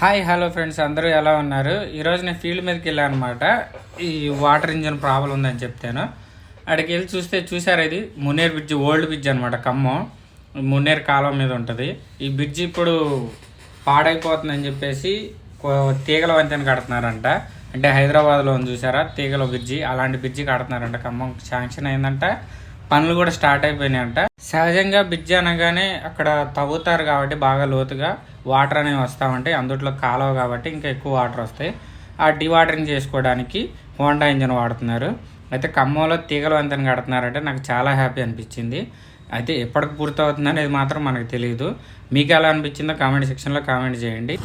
Hi hello friends, అందరూ ఎలా ఉన్నారు? ఈరోజు నేను ఫీల్డ్ మీదకి వెళ్ళాను అనమాట. ఈ వాటర్ ఇంజన్ ప్రాబ్లం ఉందని చెప్తాను. అక్కడికి వెళ్ళి చూసారు, ఇది మున్నేరు బ్రిడ్జ్, ఓల్డ్ బ్రిడ్జ్ అనమాట. ఖమ్మం మున్నేరు కాలువ మీద ఉంటుంది ఈ బ్రిడ్జ్. ఇప్పుడు పాడైపోతుందని చెప్పేసి తీగల వంతెన కడుతున్నారంట. అంటే హైదరాబాద్లో ఉంది చూసారా తీగల బ్రిడ్జి, అలాంటి బ్రిడ్జి కడుతున్నారంట. ఖమ్మం శాంక్షన్ అయిందంట, పనులు కూడా స్టార్ట్ అయిపోయినాయంట. సహజంగా బ్రిడ్జ్ అనగానే అక్కడ తవ్వుతారు కాబట్టి బాగా లోతుగా వాటర్ అనేవి వస్తూ ఉంటాయి. అందుట్లో కాలువ కాబట్టి ఇంకా ఎక్కువ వాటర్ వస్తాయి. ఆ డివాటరింగ్ చేసుకోవడానికి హోండా ఇంజన్ వాడుతున్నారు. అయితే ఖమ్మంలో తీగల వంతెన కడుతున్నారంటే నాకు చాలా హ్యాపీ అనిపించింది. అయితే ఎప్పటికి పూర్తవుతుందని ఇది మాత్రం మనకు తెలియదు. మీకు ఎలా అనిపించిందో కామెంట్ సెక్షన్లో కామెంట్ చేయండి.